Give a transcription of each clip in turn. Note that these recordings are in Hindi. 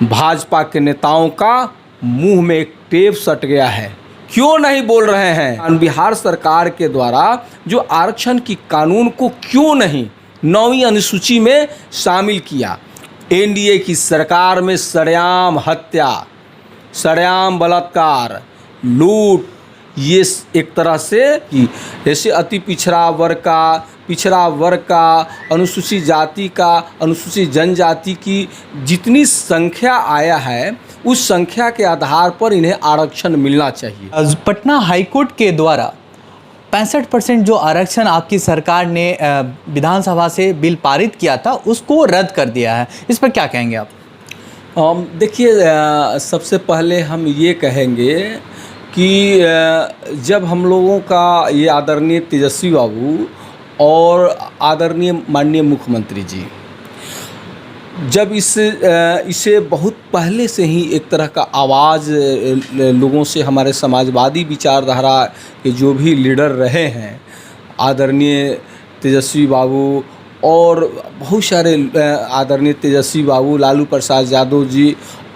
भाजपा के नेताओं का मुंह में एक टेप सट गया है। क्यों नहीं बोल रहे हैं? बिहार सरकार के द्वारा जो आरक्षण की कानून को क्यों नहीं 9वीं अनुसूची में शामिल किया? एनडीए की सरकार में सरेआम हत्या, सरेआम बलात्कार, लूट, ये एक तरह से कि जैसे अति पिछड़ा वर्ग का, अनुसूचित जाति का, अनुसूचित जनजाति की जितनी संख्या आया है उस संख्या के आधार पर इन्हें आरक्षण मिलना चाहिए। पटना हाईकोर्ट के द्वारा 65% जो आरक्षण आपकी सरकार ने विधानसभा से बिल पारित किया था उसको रद्द कर दिया है, इस पर क्या कहेंगे आप? देखिए, सबसे पहले हम ये कहेंगे कि जब हम लोगों का ये आदरणीय तेजस्वी बाबू और आदरणीय माननीय मुख्यमंत्री जी जब इसे बहुत पहले से ही एक तरह का आवाज़ लोगों से, हमारे समाजवादी विचारधारा के जो भी लीडर रहे हैं, आदरणीय तेजस्वी बाबू और बहुत सारे आदरणीय तेजस्वी बाबू, लालू प्रसाद यादव जी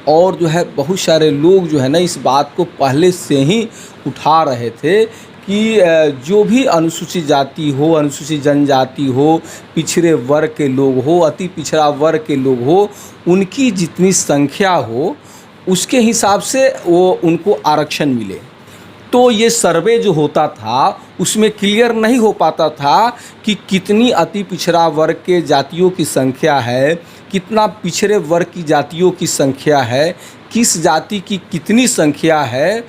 और जो है बहुत सारे लोग जो है ना इस बात को पहले से ही उठा रहे थे कि जो भी अनुसूचित जाति हो, अनुसूचित जनजाति हो, पिछड़े वर्ग के लोग हो, अति पिछड़ा वर्ग के लोग हो, उनकी जितनी संख्या हो उसके हिसाब से वो उनको आरक्षण मिले। तो ये सर्वे जो होता था उसमें क्लियर नहीं हो पाता था कि कितनी अति पिछड़ा वर्ग के जातियों की संख्या है, कितना पिछड़े वर्ग की जातियों की संख्या है, किस जाति की कितनी संख्या है।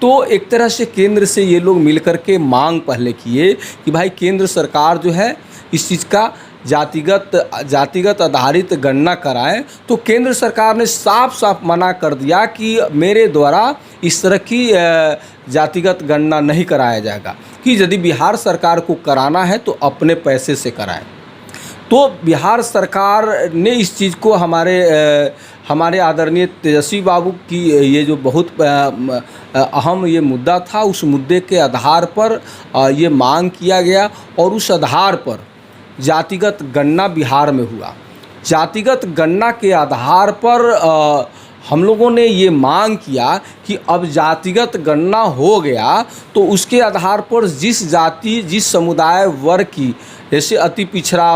तो एक तरह से केंद्र से ये लोग मिलकर के मांग पहले किए कि भाई केंद्र सरकार जो है इस चीज़ का जातिगत आधारित गणना कराएं। तो केंद्र सरकार ने साफ साफ मना कर दिया कि मेरे द्वारा इस तरह की जातिगत गणना नहीं कराया जाएगा, कि यदि बिहार सरकार को कराना है तो अपने पैसे से कराएं। तो बिहार सरकार ने इस चीज़ को हमारे आदरणीय तेजस्वी बाबू की ये जो बहुत अहम ये मुद्दा था, उस मुद्दे के आधार पर ये मांग किया गया और उस आधार पर जातिगत गणना बिहार में हुआ। जातिगत गणना के आधार पर हम लोगों ने ये मांग किया कि अब जातिगत गणना हो गया तो उसके आधार पर जिस जाति, जिस समुदाय वर्ग की, जैसे अति पिछड़ा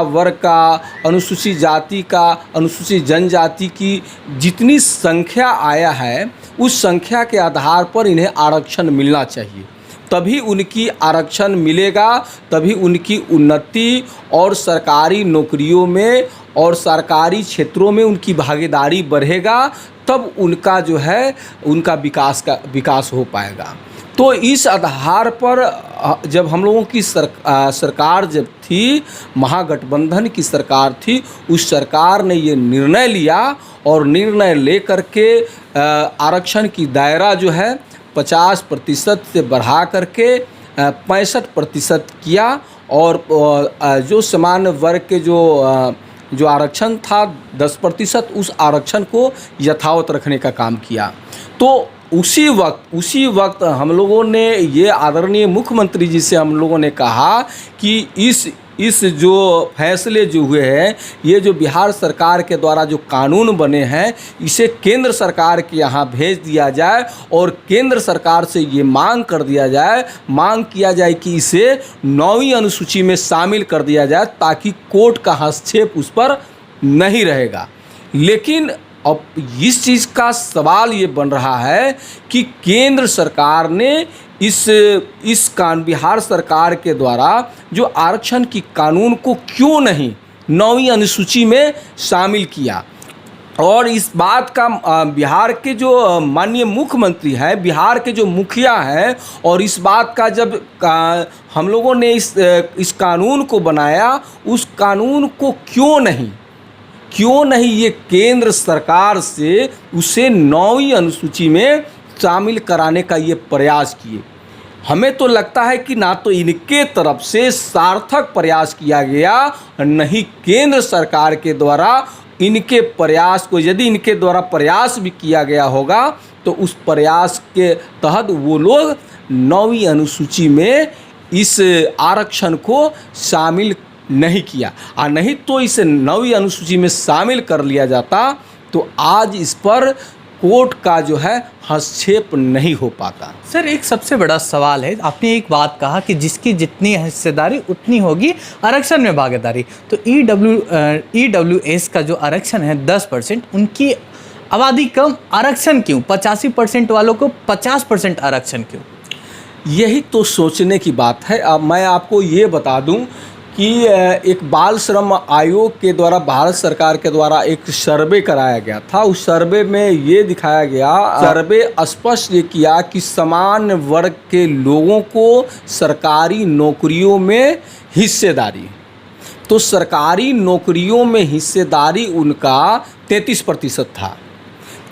वर्ग का, अनुसूचित जाति का, अनुसूचित जनजाति की जितनी संख्या आया है उस संख्या के आधार पर इन्हें आरक्षण मिलना चाहिए। तभी उनकी आरक्षण मिलेगा, तभी उनकी उन्नति और सरकारी नौकरियों में और सरकारी क्षेत्रों में उनकी भागीदारी बढ़ेगा, तब उनका जो है उनका विकास हो पाएगा। तो इस आधार पर जब हम लोगों की सरकार जब थी, महागठबंधन की सरकार थी, उस सरकार ने ये निर्णय लिया और निर्णय लेकर के आरक्षण की दायरा जो है 50% से बढ़ा करके 65% किया और जो सामान्य वर्ग के जो आरक्षण था 10%, उस आरक्षण को यथावत रखने का काम किया। तो उसी वक्त हम लोगों ने ये आदरणीय मुख्यमंत्री जी से हम लोगों ने कहा कि इस जो फैसले जो हुए हैं, ये जो बिहार सरकार के द्वारा जो कानून बने हैं, इसे केंद्र सरकार के यहाँ भेज दिया जाए और केंद्र सरकार से ये मांग किया जाए कि इसे 9वीं अनुसूची में शामिल कर दिया जाए, ताकि कोर्ट का हस्तक्षेप उस पर नहीं रहेगा। लेकिन अब इस चीज़ का सवाल ये बन रहा है कि केंद्र सरकार ने बिहार सरकार के द्वारा जो आरक्षण की कानून को क्यों नहीं 9वीं अनुसूची में शामिल किया। और इस बात का बिहार के जो माननीय मुख्यमंत्री हैं, बिहार के जो मुखिया हैं, और इस बात का जब हम लोगों ने इस कानून को बनाया, उस कानून को क्यों नहीं ये केंद्र सरकार से उसे 9वीं अनुसूची में शामिल कराने का ये प्रयास किए। हमें तो लगता है कि ना तो इनके तरफ से सार्थक प्रयास किया गया, नहीं केंद्र सरकार के द्वारा इनके प्रयास को, यदि इनके द्वारा प्रयास भी किया गया होगा तो उस प्रयास के तहत वो लोग 9वीं अनुसूची में इस आरक्षण को शामिल नहीं किया। और नहीं तो इसे 9वीं अनुसूची में शामिल कर लिया जाता तो आज इस पर कोर्ट का जो है हस्तक्षेप नहीं हो पाता। सर, एक सबसे बड़ा सवाल है, आपने एक बात कहा कि जिसकी जितनी हिस्सेदारी उतनी होगी आरक्षण में भागीदारी। तो EWS का जो आरक्षण है 10%, उनकी आबादी कम, आरक्षण क्यों? 85% वालों को 50% आरक्षण क्यों? यही तो सोचने की बात है। अब मैं आपको ये बता दूं कि एक बाल श्रम आयोग के द्वारा, भारत सरकार के द्वारा एक सर्वे कराया गया था। उस सर्वे में ये दिखाया गया, सर्वे स्पष्ट ये किया कि समान वर्ग के लोगों को सरकारी नौकरियों में हिस्सेदारी, तो सरकारी नौकरियों में हिस्सेदारी उनका 33% था।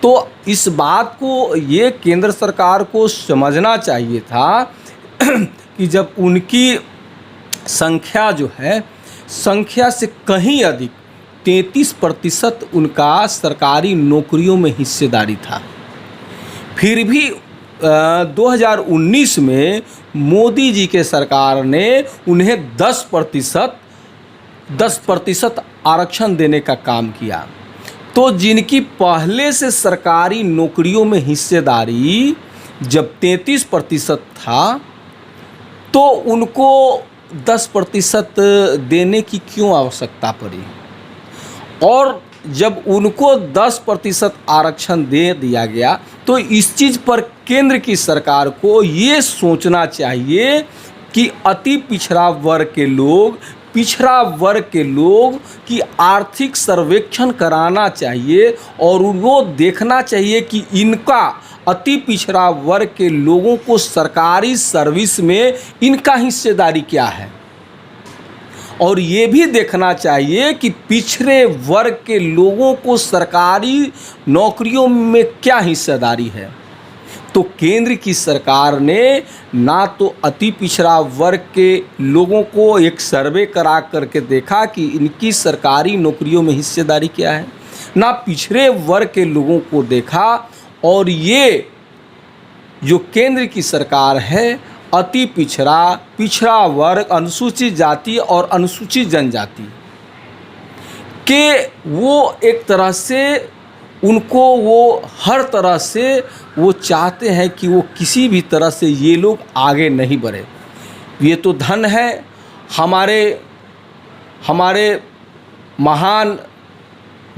तो इस बात को ये केंद्र सरकार को समझना चाहिए था कि जब उनकी संख्या जो है, संख्या से कहीं अधिक 33% उनका सरकारी नौकरियों में हिस्सेदारी था, फिर भी 2019 में मोदी जी के सरकार ने उन्हें 10% आरक्षण देने का काम किया। तो जिनकी पहले से सरकारी नौकरियों में हिस्सेदारी जब 33% था, तो उनको 10% देने की क्यों आवश्यकता पड़ी? और जब उनको 10% आरक्षण दे दिया गया, तो इस चीज़ पर केंद्र की सरकार को ये सोचना चाहिए कि अति पिछड़ा वर्ग के लोग की आर्थिक सर्वेक्षण कराना चाहिए और वो देखना चाहिए कि इनका, अति पिछड़ा वर्ग के लोगों को सरकारी सर्विस में इनका हिस्सेदारी क्या है, और ये भी देखना चाहिए कि पिछड़े वर्ग के लोगों को सरकारी नौकरियों में क्या हिस्सेदारी है। तो केंद्र की सरकार ने ना तो अति पिछड़ा वर्ग के लोगों को एक सर्वे करा करके देखा कि इनकी सरकारी नौकरियों में हिस्सेदारी क्या है, ना पिछड़े वर्ग के लोगों को देखा। और ये जो केंद्र की सरकार है, अति पिछड़ा वर्ग, अनुसूचित जाति और अनुसूचित जनजाति के, वो एक तरह से उनको वो हर तरह से वो चाहते हैं कि वो किसी भी तरह से ये लोग आगे नहीं बढ़े। ये तो धन है हमारे महान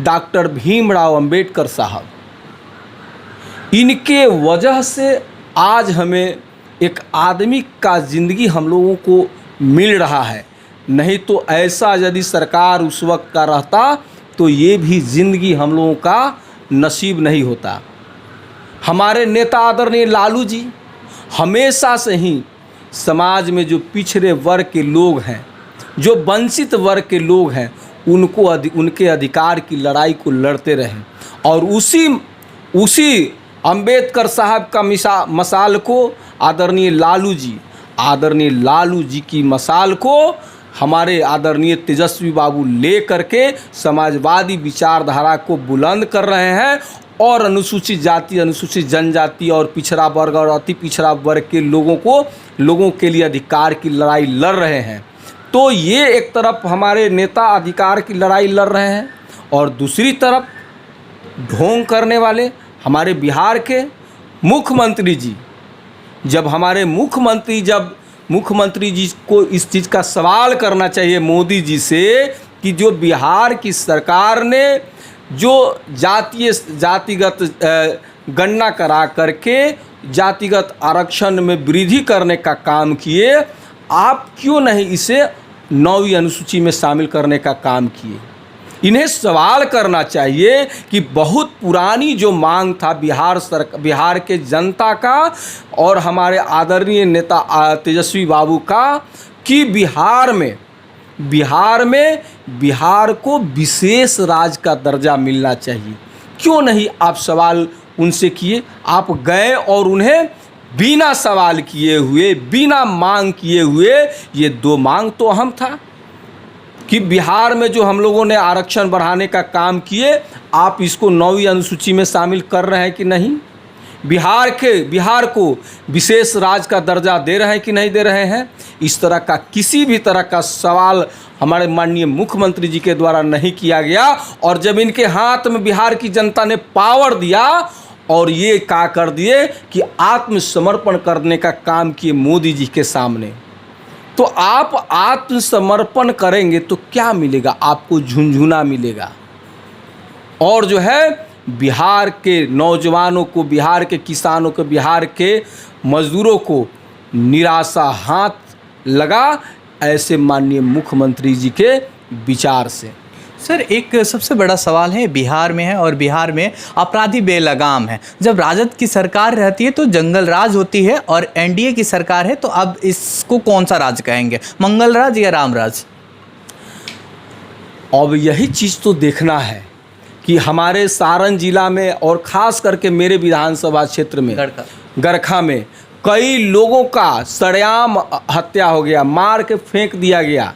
डॉक्टर भीमराव अंबेडकर साहब, इनके वजह से आज हमें एक आदमी का ज़िंदगी हम लोगों को मिल रहा है। नहीं तो ऐसा यदि सरकार उस वक्त का रहता तो ये भी ज़िंदगी हम लोगों का नसीब नहीं होता। हमारे नेता आदरणीय लालू जी हमेशा से ही समाज में जो पिछड़े वर्ग के लोग हैं, जो वंचित वर्ग के लोग हैं, उनके अधिकार की लड़ाई को लड़ते रहे। और उसी अंबेडकर साहब का मसाल को आदरणीय लालू जी की मसाल को हमारे आदरणीय तेजस्वी बाबू ले करके समाजवादी विचारधारा को बुलंद कर रहे हैं और अनुसूचित जाति, अनुसूचित जनजाति और पिछड़ा वर्ग और अति पिछड़ा वर्ग के लोगों के लिए अधिकार की लड़ाई लड़ रहे हैं। तो ये एक तरफ हमारे नेता अधिकार की लड़ाई लड़ रहे हैं और दूसरी तरफ ढोंग करने वाले हमारे बिहार के मुख्यमंत्री जी, जब मुख्यमंत्री जी को इस चीज़ का सवाल करना चाहिए मोदी जी से कि जो बिहार की सरकार ने जो जातिगत गणना करा करके जातिगत आरक्षण में वृद्धि करने का काम किए, आप क्यों नहीं इसे 9वीं अनुसूची में शामिल करने का काम किए? इन्हें सवाल करना चाहिए कि बहुत पुरानी जो मांग था बिहार के जनता का और हमारे आदरणीय नेता तेजस्वी बाबू का कि बिहार को विशेष राज्य का दर्जा मिलना चाहिए। क्यों नहीं आप सवाल उनसे किए? आप गए और उन्हें बिना सवाल किए हुए, बिना मांग किए हुए, ये 2 मांग तो अहम था कि बिहार में जो हम लोगों ने आरक्षण बढ़ाने का काम किए, आप इसको 9वीं अनुसूची में शामिल कर रहे हैं कि नहीं? बिहार को विशेष राज्य का दर्जा दे रहे हैं कि नहीं दे रहे हैं, इस तरह का किसी भी तरह का सवाल हमारे माननीय मुख्यमंत्री जी के द्वारा नहीं किया गया। और जब इनके हाथ में बिहार की जनता ने पावर दिया और ये क्या कर दिए कि आत्मसमर्पण करने का काम किए मोदी जी के सामने, तो आप आत्मसमर्पण करेंगे तो क्या मिलेगा? आपको झुनझुना मिलेगा। और जो है बिहार के नौजवानों को, बिहार के किसानों को, बिहार के मजदूरों को निराशा हाथ लगा ऐसे माननीय मुख्यमंत्री जी के विचार से। सर, एक सबसे बड़ा सवाल है, बिहार में है और बिहार में अपराधी बेलगाम है। जब राजद की सरकार रहती है तो जंगल राज होती है और एनडीए की सरकार है, तो अब इसको कौन सा राज कहेंगे, मंगल राज या राम राज? अब यही चीज़ तो देखना है कि हमारे सारण जिला में और ख़ास करके मेरे विधानसभा क्षेत्र में गरखा में कई लोगों का सरेआम हत्या हो गया, मार के फेंक दिया गया,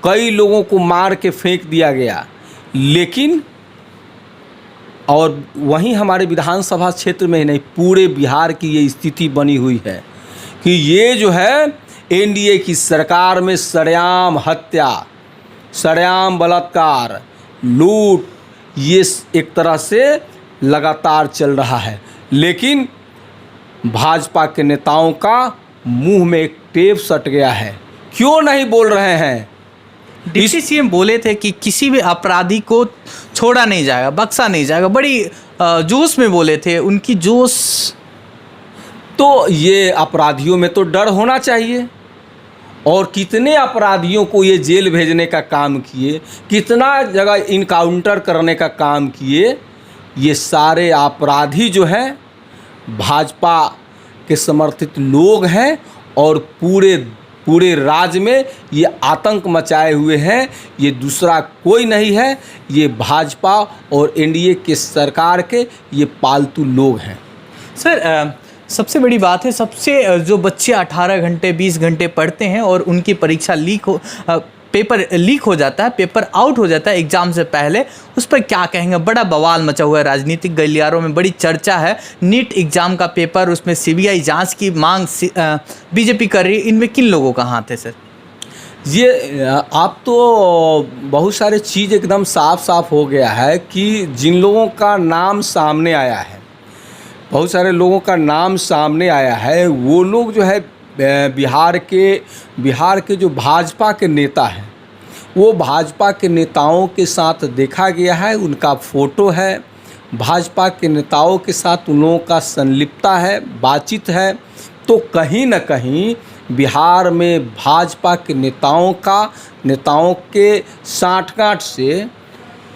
कई लोगों को मार के फेंक दिया गया। लेकिन और वहीं हमारे विधानसभा क्षेत्र में ही नहीं, पूरे बिहार की ये स्थिति बनी हुई है कि ये जो है एनडीए की सरकार में सरेआम हत्या, सरेआम बलात्कार, लूट, ये एक तरह से लगातार चल रहा है। लेकिन भाजपा के नेताओं का मुंह में एक टेप सट गया है, क्यों नहीं बोल रहे हैं? डिप्टी सीएम बोले थे कि किसी भी अपराधी को छोड़ा नहीं जाएगा, बख्शा नहीं जाएगा, बड़ी जोश में बोले थे। उनकी जोश, तो ये अपराधियों में तो डर होना चाहिए। और कितने अपराधियों को ये जेल भेजने का काम किए, कितना जगह इनकाउंटर करने का काम किए। ये सारे अपराधी जो हैं भाजपा के समर्थित लोग हैं और पूरे राज्य में ये आतंक मचाए हुए हैं। ये दूसरा कोई नहीं है, ये भाजपा और एनडीए के सरकार के ये पालतू लोग हैं। सर, सबसे बड़ी बात है, सबसे जो बच्चे 18 घंटे 20 घंटे पढ़ते हैं और उनकी परीक्षा पेपर लीक हो जाता है, पेपर आउट हो जाता है एग्ज़ाम से पहले, उस पर क्या कहेंगे? बड़ा बवाल मचा हुआ है, राजनीतिक गलियारों में बड़ी चर्चा है। नीट एग्ज़ाम का पेपर, उसमें सीबीआई जांच की मांग बीजेपी कर रही है, इनमें किन लोगों का हाथ है सर? ये आप तो बहुत सारे चीज़ एकदम साफ साफ हो गया है कि जिन लोगों का नाम सामने आया है, बहुत सारे लोगों का नाम सामने आया है, वो लोग जो है बिहार के जो भाजपा के नेता हैं, वो भाजपा के नेताओं के साथ देखा गया है, उनका फ़ोटो है, भाजपा के नेताओं के साथ उन लोगों का संलिप्तता है, बातचीत है। तो कहीं न कहीं बिहार में भाजपा के नेताओं के साठगांठ से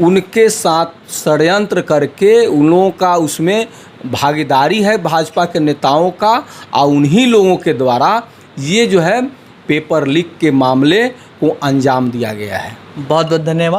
उनके साथ षड्यंत्र करके उन लोगों का उसमें भागीदारी है भाजपा के नेताओं का, और उन्हीं लोगों के द्वारा ये जो है पेपर लीक के मामले को अंजाम दिया गया है। बहुत बहुत धन्यवाद।